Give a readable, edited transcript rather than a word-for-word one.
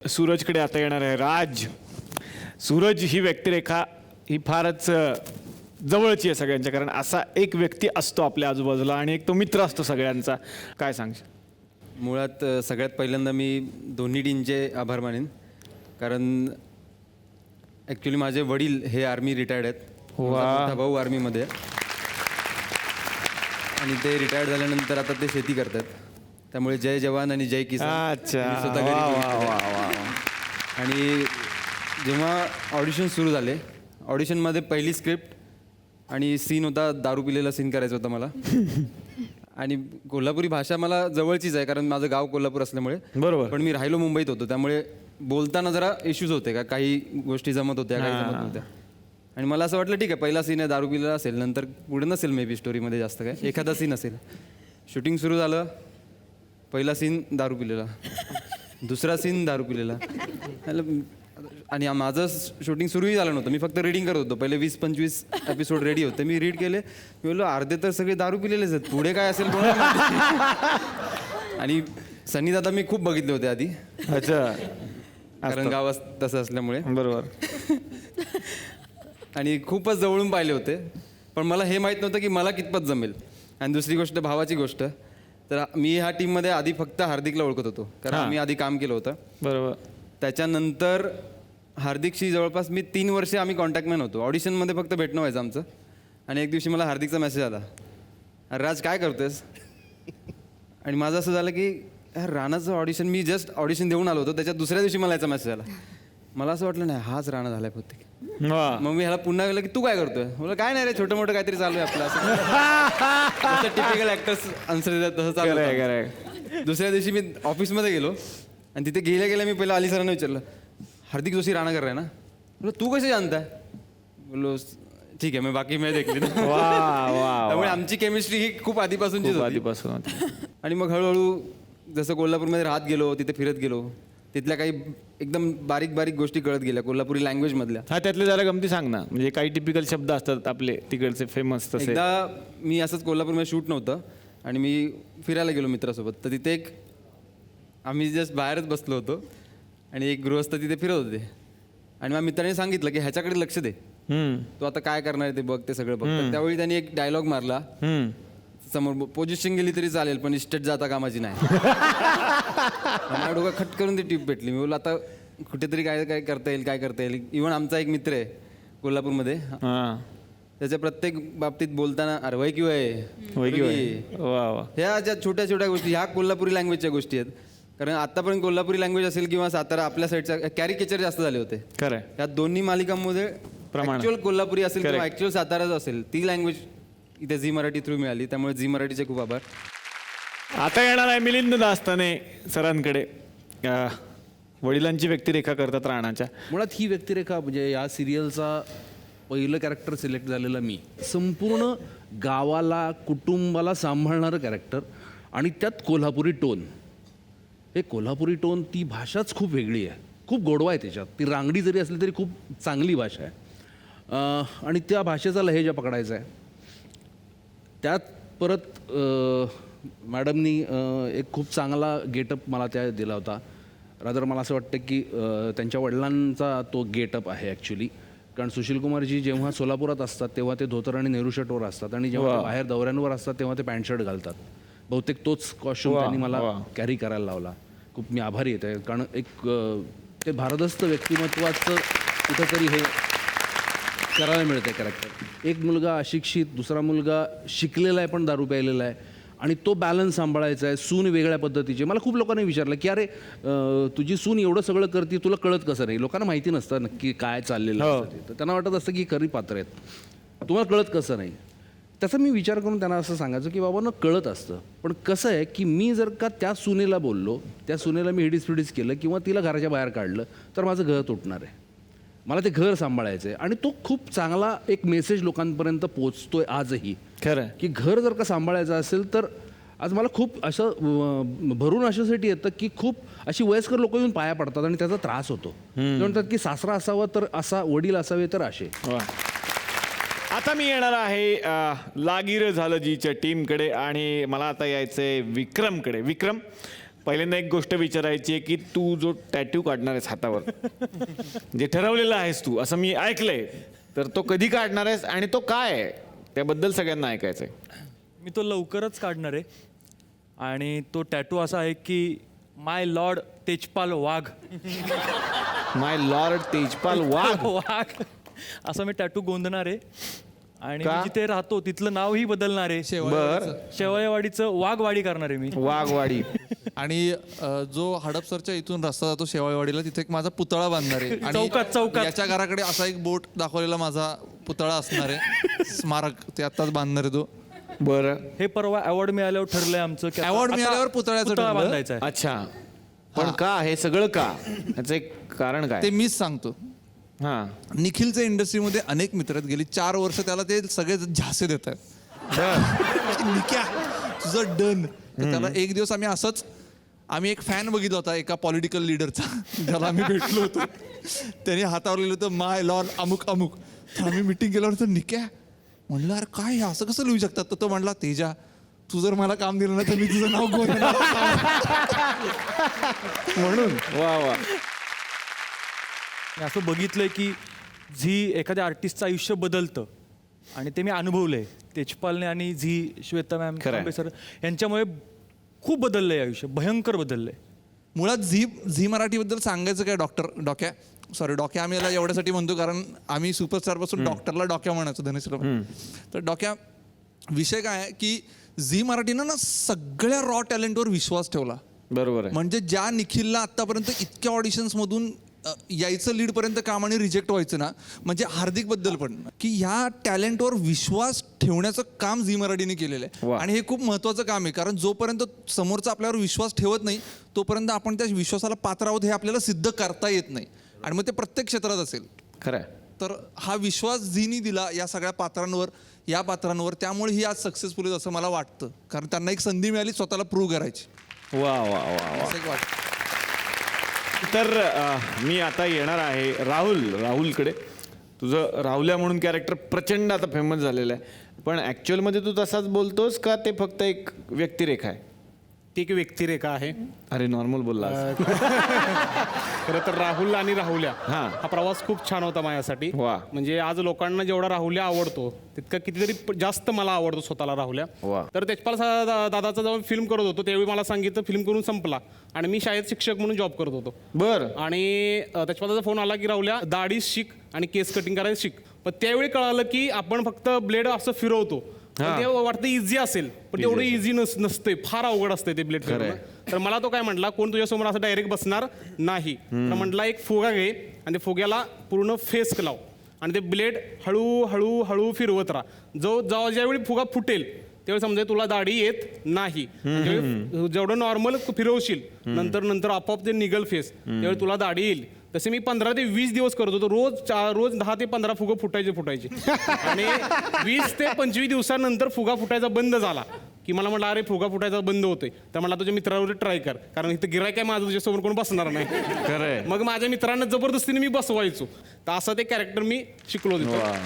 सूरजकडे आता येणार आहे राज. सूरज ही व्यक्तिरेखा ही फारच जवळची आहे सगळ्यांच्या, कारण असा एक व्यक्ती असतो आपल्या आजूबाजूला आणि एक तो मित्र असतो सगळ्यांचा. काय सांगशील? मुळात सगळ्यात पहिल्यांदा मी दोन्ही टीमचे आभार मानेन, कारण ॲक्च्युली माझे वडील हे आर्मी रिटायर्ड आहेत. माझा मोठा भाऊ आर्मीमध्ये आहे आणि ते रिटायर्ड झाल्यानंतर आता ते शेती करतात. त्यामुळे जय जवान आणि जय किसान. अच्छा, स्वतः घरी पोहोचतो. आणि जेव्हा ऑडिशन सुरू झाले, ऑडिशनमध्ये पहिली स्क्रिप्ट आणि सीन होता, दारू पिलेला सीन करायचा होता मला. आणि कोल्हापुरी भाषा मला जवळचीच आहे, कारण माझं गाव कोल्हापूर असल्यामुळे. बरोबर. पण मी राहिलो मुंबईत होतो, त्यामुळे बोलताना जरा इश्यूज होते का, काही गोष्टी जमत होत्या, काही जमत नव्हत्या. आणि मला असं वाटलं ठीक आहे, पहिला सीन आहे, दारू पिलेला असेल, नंतर पुढे नसेल मे बी स्टोरीमध्ये जास्त काय, एखादा सीन असेल. शूटिंग सुरू झालं, पहिला सीन दारू पिलेला, दुसरा सीन दारू पिलेला. आणि माझं शूटिंग सुरूही झालं नव्हतं, मी फक्त रीडिंग करत होतो. पहिले 20-25 एपिसोड रेडी होते, मी रीड केले. मी बोललो अर्धे तर सगळे दारू पिलेलेच आहेत, पुढे काय असेल कोणाला माहिती. आणि सनी दादा मी खूप बघितले होते आधी. अच्छा. कारण गाव तसं असल्यामुळे. बरोबर. आणि खूपच जवळून पाहिले होते, पण मला हे माहीत नव्हतं की मला कितपत जमेल. आणि दुसरी गोष्ट, भावाची गोष्ट, तर मी ह्या टीममध्ये आधी फक्त हार्दिकला ओळखत होतो, कारण मी आधी काम केलं होतं. बरोबर. त्याच्यानंतर हार्दिकशी जवळपास मी 3 वर्षे आम्ही कॉन्टॅक्टमॅन होतो. ऑडिशनमध्ये फक्त भेटणं व्हायचं आमचं. आणि एक दिवशी मला हार्दिकचा मेसेज आला, अरे राज काय करतोयस? आणि माझं असं झालं की यार राणाचं ऑडिशन, मी जस्ट ऑडिशन देऊन आलो होतो, त्याच्या दुसऱ्या दिवशी मला याचा मेसेज आला. मला असं वाटलं नाही, हाच राणा झालाय बहुतेक. मग मी ह्याला पुन्हा गेलं की तू काय करतोय? बोला काय नाही रे, छोटं मोठं काहीतरी चालू आहे आपलं. असं टिपिकल ॲक्टर्स आन्सर देतात तसं चालू आहे. दुसऱ्या दिवशी मी ऑफिसमध्ये गेलो आणि तिथे गेल्या मी पहिला अली सरांना विचारलं, हार्दिक जोशी राणा कर रहा है ना? बोलो तू कसे जानता? बोलो ठीक आहे, मी बाकी मी देखली. त्यामुळे आमची केमिस्ट्री ही खूप आधीपासूनचीच होती. आणि मग हळूहळू जसं कोल्हापूरमध्ये राहत गेलो, तिथे फिरत गेलो, तिथल्या काही एकदम बारीक बारीक गोष्टी कळत गेल्या कोल्हापुरी लँग्वेजमधल्या. हा, त्यातले जरा गमती सांग ना, म्हणजे काही टिपिकल शब्द असतात आपले तिकडचे फेमस तसे. एकदा मी असंच कोल्हापूरमध्ये शूट नव्हतं आणि मी फिरायला गेलो मित्रासोबत, तर तिथे एक आम्ही जस्ट बाहेरच बसलो होतो आणि एक गृहस्थ तिथे फिरत होते. आणि माझ्या मित्राने सांगितलं की ह्याच्याकडे लक्ष दे, तो आता काय करणार आहे ते बघ, ते सगळं बघ. तर त्यावेळी त्यांनी एक डायलॉग मारला, समोर पोझिशन गेली तरी चालेल पण इस्टेट जाता कामाची नाही. माझ्या डोकं खट करून ती टीप भेटली. मी बोललो आता कुठेतरी काय काय करता येईल. इव्हन आमचा एक मित्र आहे कोल्हापूरमध्ये, त्याच्या प्रत्येक बाबतीत बोलताना अरे वय किंवा ह्या ज्या छोट्या छोट्या गोष्टी, ह्या कोल्हापुरी लँग्वेजच्या गोष्टी आहेत. कारण आतापर्यंत कोल्हापुरी लँग्वेज असेल किंवा सातारा आपल्या साईडचा कॅरिकेचर जास्त झाले होते. खरं. या दोन्ही मालिकांमध्ये ऍक्च्युअल कोल्हापुरी असेल किंवा ऍक्च्युअल साताराचं असेल, ती लँग्वेज इथे झी मराठी थ्रू मिळाली. त्यामुळे झी मराठीचे खूप आभार. आता येणार आहे मिलिंद दास्ताने सरांकडे. वडिलांची व्यक्तिरेखा करतात राणाच्या. मुळात ही व्यक्तिरेखा म्हणजे या सिरियलचा पहिलं कॅरेक्टर सिलेक्ट झालेलं मी. संपूर्ण गावाला, कुटुंबाला सांभाळणारं कॅरेक्टर आणि त्यात कोल्हापुरी टोन. हे कोल्हापुरी टोन, ती भाषाच खूप वेगळी आहे, खूप गोडवा आहे त्याच्यात. ती रांगडी जरी असली तरी खूप चांगली भाषा आहे आणि त्या भाषेचा लहेजा पकडायचा आहे. त्यात परत मॅडमनी एक खूप चांगला गेटअप मला त्या दिला होता. रादर मला असं वाटतं की त्यांच्या वडिलांचा तो गेटअप आहे ॲक्च्युली. कारण सुशीलकुमारजी जेव्हा सोलापुरात असतात तेव्हा ते धोतर आणि नेहरू शर्टवर असतात आणि जेव्हा ते बाहेर दौऱ्यांवर असतात तेव्हा ते पॅन्ट शर्ट घालतात. बहुतेक तोच कॉस्ट्युम त्यांनी मला कॅरी करायला लावला. खूप मी आभारी येत आहे, कारण एक ते भारदस्त व्यक्तिमत्वाचं कुठंतरी हे करायला मिळतं आहे कॅरेक्टर. एक मुलगा अशिक्षित, दुसरा मुलगा शिकलेला आहे पण दारू प्यायलेला आहे आणि तो बॅलन्स सांभाळायचा आहे. सून वेगळ्या पद्धतीची. मला खूप लोकांनी विचारलं की अरे तुझी सून एवढं सगळं करते, तुला कळत कसं नाही? लोकांना माहिती नसतं नक्की काय चाललेलं असतं ते. तर त्यांना वाटत असतं की खरी पात्र आहेत, तुम्हाला कळत कसं नाही? त्याचा मी विचार करून त्यांना असं सांगायचं की बाबा कळत असतं, पण कसं आहे की मी जर का त्या सुनेला बोललो, त्या सुनेला मी हिडीस केलं किंवा तिला घराच्या बाहेर काढलं तर माझं घर तुटणार आहे. मला ते घर सांभाळायचं आहे आणि तो खूप चांगला एक मेसेज लोकांपर्यंत पोचतोय आजही. खरं की घर जर का सांभाळायचं असेल तर आज मला खूप असं भरून अशासाठी येतं की खूप अशी वयस्कर लोक येऊन पाया पडतात आणि त्याचा त्रास होतो. म्हणतात की सासरा असावा तर असा, वडील असावे तर असे. आता मी येणार आहे लागिर झालं जीच्या टीमकडे आणि मला आता यायचंय विक्रमकडे. विक्रम, पहिल्यांदा एक गोष्ट विचारायची आहे की तू जो टॅटू काढणार आहेस हातावर जे ठरवलेलं आहेस तू असं मी ऐकलंय तर तो कधी काढणार आहेस आणि तो काय आहे त्याबद्दल सगळ्यांना ऐकायचंय. मी तो लवकरच काढणार आहे आणि तो टॅटू असा आहे की माय लॉर्ड तेजपाल वाघ. माय लॉर्ड तेजपाल वाघ. वाघ असं मी टॅटू गोंधणार आहे आणि का? मी जिथे राहतो तिथलं नावही बदलणार आहे. बर शेवयावाडीचं वाघवाडी करणार आहे मी. वाघवाडी. आणि जो हडपसरच्या इथून रस्ता जातो शेवाळवाडीला तिथे एक माझा पुतळा बांधणार आहे आणि चौकात. याच्या घराकडे असा एक बोट दाखवलेला माझा पुतळा असणार आहे स्मारक ते आताच बांधणार आहे तो. बरं. हे परवा अवॉर्ड मिळाल्यावर ठरलंय आमचं की आता- Award आता मिळाल्यावर पुतळ्याचं पुतळा ठरलं? बांधायचा आहे. अच्छा पण का हे सगळं का याचं एक कारण काय. ते मीच सांगतो. हा निखिलच्या इंडस्ट्रीमध्ये अनेक मित्र आहेत गेली 4 वर्ष त्याला ते सगळे झासे देत आहेत निक्या तुझं डन. तर त्याला एक दिवस आम्ही एक फॅन बघितला होता एका पॉलिटिकल लीडरचा ज्याला आम्ही भेटलो होतो त्याने हातावर लिहिलं होतं माय लॉर्ड अमुक अमुक. तर आम्ही मिटिंग केल्यावर तर निक्या म्हणलं अरे काय हे असं कसं लिहू शकतात. तर तो म्हणला तेजा तू जर मला काम दिलं ना तर मी तुझं नाव गोंधळणार. म्हणून वा वा. मी असं बघितलंय की झी एखाद्या आर्टिस्टचं आयुष्य बदलतं आणि ते मी अनुभवलंय. तेजपालने आणि झी श्वेता मॅम खरं आहे. सर यांच्यामुळे खूप बदललंय आयुष्य, भयंकर बदललंय. मुळात झी मराठीबद्दल सांगायचं काय डॉक्या आम्ही याला एवढ्यासाठी म्हणतो कारण आम्ही सुपरस्टारपासून डॉक्टरला डॉक्या म्हणायचो धनेश्वर. तर डॉक्या विषय काय आहे की झी मराठीनं ना सगळ्या रॉ टॅलेंटवर विश्वास ठेवला. बरोबर आहे. म्हणजे ज्या निखिलला आतापर्यंत इतक्या ऑडिशन्समधून यायचं लीडपर्यंत काम आणि रिजेक्ट व्हायचं ना म्हणजे हार्दिकबद्दल पण की ह्या टॅलेंटवर विश्वास ठेवण्याचं काम झी मराठीने केलेलं आहे. वा. आणि हे खूप महत्त्वाचं काम आहे कारण जोपर्यंत समोरचा आपल्यावर विश्वास ठेवत नाही तोपर्यंत आपण त्या विश्वासाला पात्र आहोत हे आपल्याला सिद्ध करता येत नाही. आणि मग ते प्रत्येक क्षेत्रात असेल. खरं आहे. तर हा विश्वास झीनी दिला या सगळ्या पात्रांवर त्यामुळे ही आज सक्सेसफुल आहे असं मला वाटतं कारण त्यांना एक संधी मिळाली स्वतःला प्रूव्ह करायची. वा वा वा वा. असं एक वाटतं. तर मी आता येणार आहे राहुलकडे. तुझं राहुल्या म्हणून कॅरेक्टर प्रचंड आता फेमस झालेलं आहे पण ॲक्च्युअलमध्ये तू तसाच बोलतोस का ते फक्त एक व्यक्तिरेखा आहे. ती एक व्यक्तिरेखा आहे. अरे नॉर्मल बोलला. खरं तर राहुल आणि राहुल्या हां. हा प्रवास खूप छान होता माझ्यासाठी. वा. म्हणजे आज लोकांना जेवढा राहुल्या आवडतो तितका कितीतरी जास्त मला आवडतो स्वतःला राहुल्या. वा. तर तेजपाल दादाचा जेव्हा फिल्म करत होतो त्यावेळी मला सांगितलं फिल्म करून संपला आणि मी शाळेत शिक्षक म्हणून जॉब करत होतो. बर. आणि तेजपालचा फोन आला की राहुल्या दाढी शिक आणि केस कटिंग करायला शिक. पण त्यावेळी कळालं की आपण फक्त ब्लेड असं फिरवतो पण ते वाटतं इझी असेल पण तेवढं इझी नसते. फार अवघड असते ते ब्लेड फिरवणं. तर मला तो काय म्हटला कोण तुझ्यासमोर असं डायरेक्ट बसणार नाही. तर म्हटला एक फुगा घे आणि त्या फुग्याला पूर्ण फेस लाव आणि ते ब्लेड हळू फिरवत राहा. ज्यावेळी फुगा फुटेल त्यावेळी समजा तुला दाढी येत नाही. जेवढं नॉर्मल फिरवशील नंतर आपोआप ते निगल फेस त्यावेळी तुला दाढी येईल. तसे मी 15 ते 20 दिवस करत होतो. रोज 10 ते 15 फुगं फुटायचे आणि 20 ते 25 दिवसानंतर फुगा फुटायचा बंद झाला की मला म्हटलं अरे फुगा फुटायचा बंद होतोय. तर मला तुझ्या मित्रावर ट्राय कर कारण इथं गिरायक आहे माझं तुझ्यासमोर कोण बसणार नाही. खरंय. मग माझ्या मित्रांना जबरदस्तीने मी बसवायचो. तर असं ते कॅरेक्टर मी शिकलो तिथं. वा.